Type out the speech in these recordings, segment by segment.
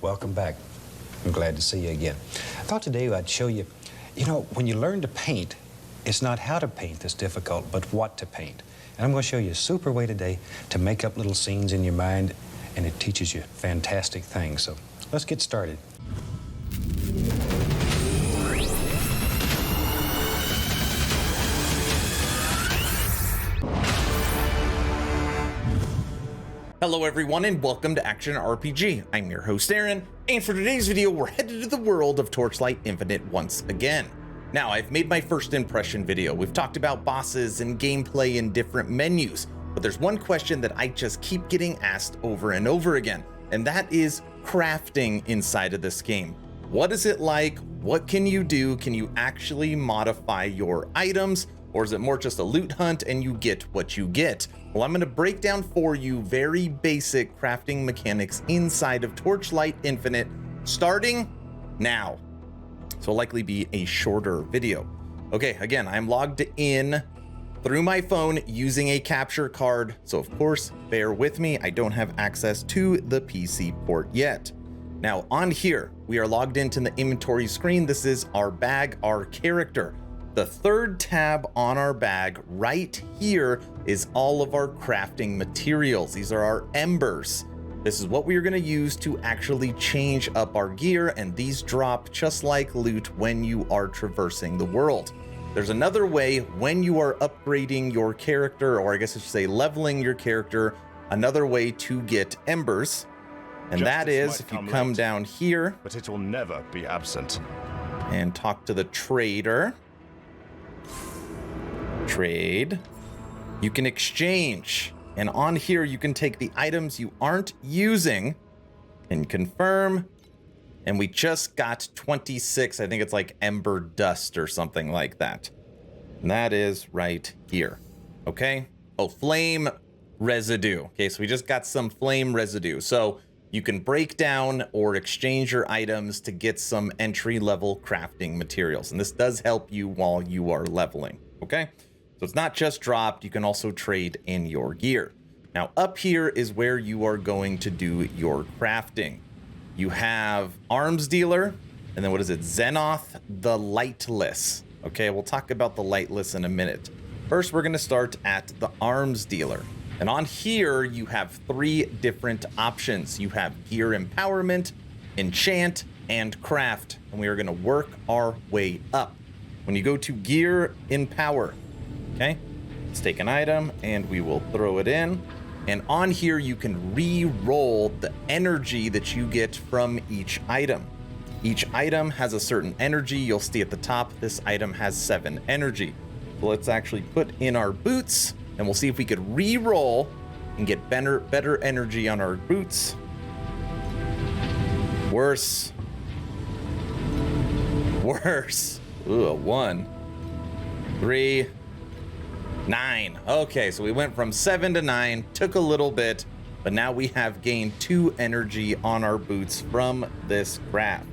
Welcome back. I'm glad to see you again. I thought today I'd show you, when you learn to paint, it's not how to paint that's difficult, but what to paint. And I'm going to show you a super way today to make up little scenes in your mind, and it teaches you fantastic things. So let's get started. Hello everyone and welcome to Action RPG. I'm your host Aaron, and for today's video we're headed to the world of Torchlight Infinite once again. Now, I've made my first impression video. We've talked about bosses and gameplay in different menus, but there's one question that I just keep getting asked over and over again, and that is crafting inside of this game. What is it like? What can you do? Can you actually modify your items? Or is it more just a loot hunt and you get what you get? Well, I'm going to break down for you very basic crafting mechanics inside of Torchlight Infinite, starting now. So it'll likely be a shorter video. Okay, again, I'm logged in through my phone using a capture card. So of course, bear with me. I don't have access to the PC port yet. Now on here, we are logged into the inventory screen. This is our bag, our character. The third tab on our bag right here is all of our crafting materials. These are our embers. This is what we are going to use to actually change up our gear, and these drop just like loot when you are traversing the world. There's another way when you are upgrading your character, or I guess I should say leveling your character, another way to get embers. And that is if you come down here, but it will never be absent, and talk to the trader. Trade. You can exchange, and on here you can take the items you aren't using and confirm, and we just got 26, I think it's like ember dust or something like that, and that is right here. Okay, oh, flame residue. Okay, so we just got some flame residue, so you can break down or exchange your items to get some entry-level crafting materials, and this does help you while you are leveling. Okay, so it's not just dropped, you can also trade in your gear. Now up here is where you are going to do your crafting. You have arms dealer, and then what is it? Xenoth the Lightless. Okay, we'll talk about the Lightless in a minute. First, we're gonna start at the arms dealer. And on here, you have three different options. You have gear empowerment, enchant, and craft. And we are gonna work our way up. When you go to gear empower, okay, let's take an item and we will throw it in. And on here, you can re-roll the energy that you get from each item. Each item has a certain energy. You'll see at the top, this item has 7 energy. So let's actually put in our boots, and we'll see if we could re-roll and get better energy on our boots. Worse. Ooh, a 1, 3, 9. Okay, so we went from 7 to 9, took a little bit, but now we have gained 2 energy on our boots from this craft.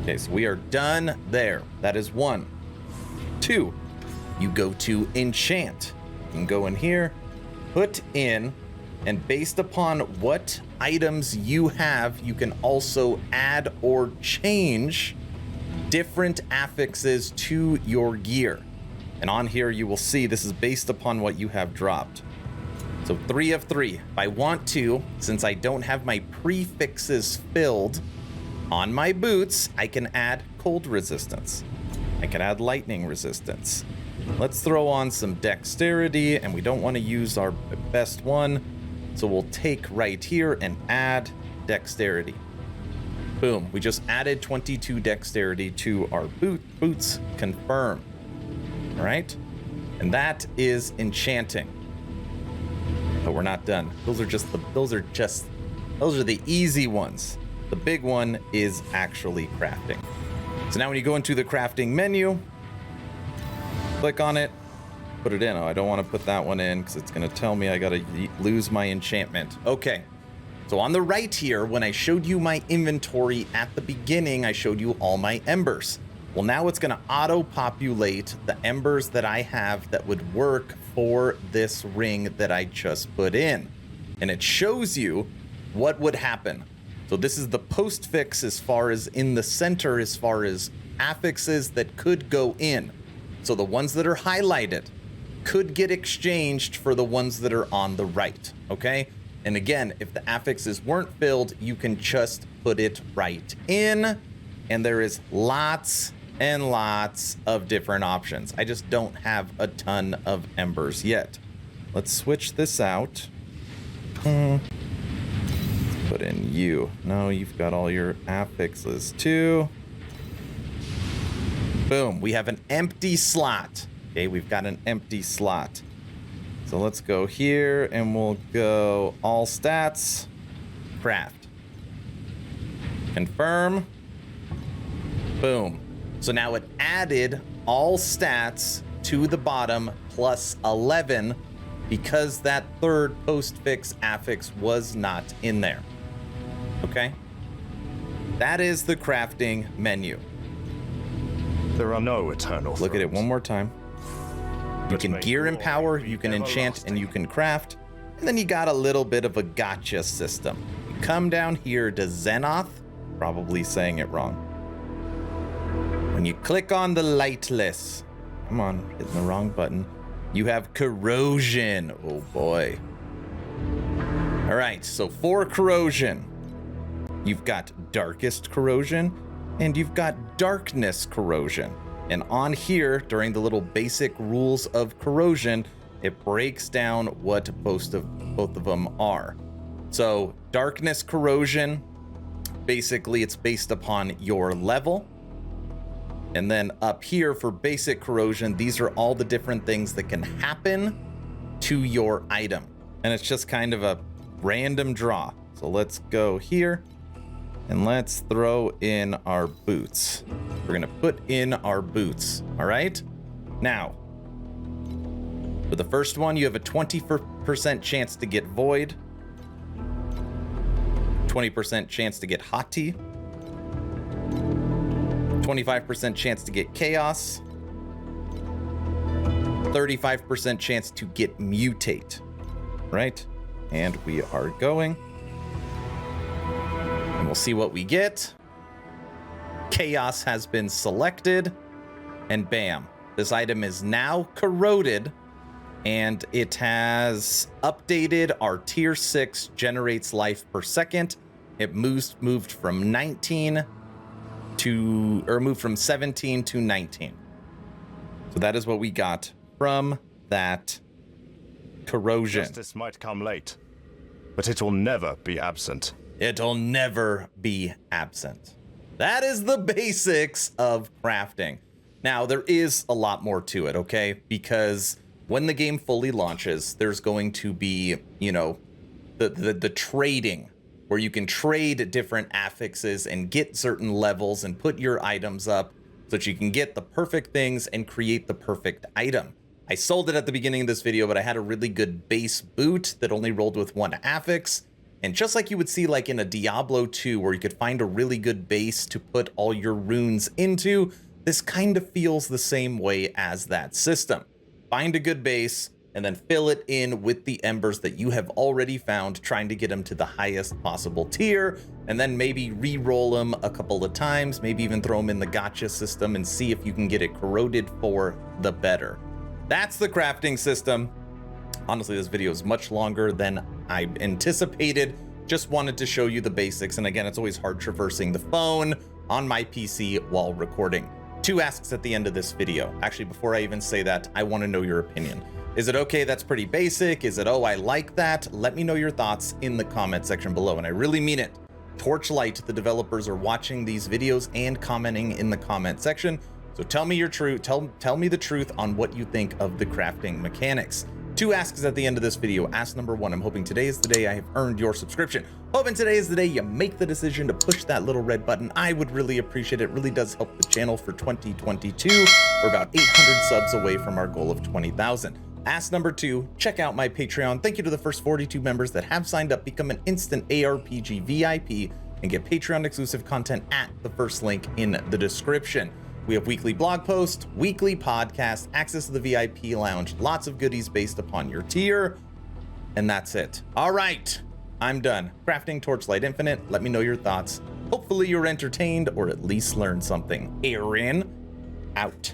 Okay, so we are done there. That is 1. 2, you go to enchant. You can go in here, put in, and based upon what items you have, you can also add or change different affixes to your gear. And on here you will see this is based upon what you have dropped. So 3 of 3. If I want to, since I don't have my prefixes filled on my boots, I can add cold resistance. I can add lightning resistance. Let's throw on some dexterity, and we don't want to use our best one, so we'll take right here and add dexterity. Boom, we just added 22 dexterity to our boots. Confirm. All right, and that is enchanting. But we're not done. Those are the easy ones. The big one is actually crafting. So now when you go into the crafting menu, click on it, put it in. Oh, I don't want to put that one in because it's going to tell me I got to lose my enchantment. Okay. So on the right here, when I showed you my inventory at the beginning, I showed you all my embers. Well, now it's going to auto-populate the embers that I have that would work for this ring that I just put in. And it shows you what would happen. So this is the postfix as far as in the center, as far as affixes that could go in. So the ones that are highlighted could get exchanged for the ones that are on the right, okay? And again, if the affixes weren't filled, you can just put it right in, and there is lots and lots of different options. I just don't have a ton of embers yet. Let's switch this out. Put in you. No, you've got all your affixes too. Boom, we have an empty slot. Okay, we've got an empty slot. So let's go here and we'll go all stats, craft. Confirm. Boom. So now it added all stats to the bottom plus 11 because that third postfix affix was not in there. Okay? That is the crafting menu. There are no eternal Look at it one more time. You can gear and power, you can enchant, and you can craft. And then you got a little bit of a gotcha system. You come down here to Xenoth, probably saying it wrong. When you click on the lightless, come on, hitting the wrong button. You have Corrosion. Oh boy. All right, so for Corrosion, you've got Darkest Corrosion, and you've got Darkness Corrosion. And on here, during the little basic rules of Corrosion, it breaks down what both of them are. So Darkness Corrosion, basically it's based upon your level. And then up here for basic corrosion, these are all the different things that can happen to your item. And it's just kind of a random draw. So let's go here and let's throw in our boots. We're gonna put in our boots, all right? Now, for the first one, you have a 20% chance to get void, 20% chance to get haughty, 25% chance to get chaos, 35% chance to get mutate, right? And we are going. And we'll see what we get. Chaos has been selected, and bam, this item is now corroded, and it has updated our tier 6 generates life per second. It moved from 19 to, or moved from 17 to 19. So that is what we got from that corrosion. Justice might come late, but it will never be absent. It'll never be absent. That is the basics of crafting. Now, there is a lot more to it, okay? Because when the game fully launches, there's going to be, you know, the trading, where you can trade different affixes and get certain levels and put your items up so that you can get the perfect things and create the perfect item. I sold it at the beginning of this video, but I had a really good base boot that only rolled with one affix. And just like you would see like in a Diablo 2, where you could find a really good base to put all your runes into, this kind of feels the same way as that system. Find a good base and then fill it in with the embers that you have already found, trying to get them to the highest possible tier, and then maybe re-roll them a couple of times, maybe even throw them in the gotcha system and see if you can get it corroded for the better. That's the crafting system. Honestly, this video is much longer than I anticipated. Just wanted to show you the basics. And again, it's always hard traversing the phone on my PC while recording. 2 asks at the end of this video. Actually, before I even say that, I want to know your opinion. Is it okay? That's pretty basic. Is it, oh, I like that? Let me know your thoughts in the comment section below. And I really mean it. Torchlight, the developers, are watching these videos and commenting in the comment section. So tell me your truth. Tell me the truth on what you think of the crafting mechanics. 2 asks at the end of this video. Ask number 1, I'm hoping today is the day I have earned your subscription. Hoping today is the day you make the decision to push that little red button. I would really appreciate it. It really does help the channel for 2022. We're about 800 subs away from our goal of 20,000. Ask number 2, check out my Patreon. Thank you to the first 42 members that have signed up. Become an instant ARPG VIP and get Patreon exclusive content at the first link in the description. We have weekly blog posts, weekly podcasts, access to the VIP lounge, lots of goodies based upon your tier, and that's it. All right, I'm done. Crafting Torchlight Infinite. Let me know your thoughts. Hopefully you're entertained or at least learned something. Aaron, out.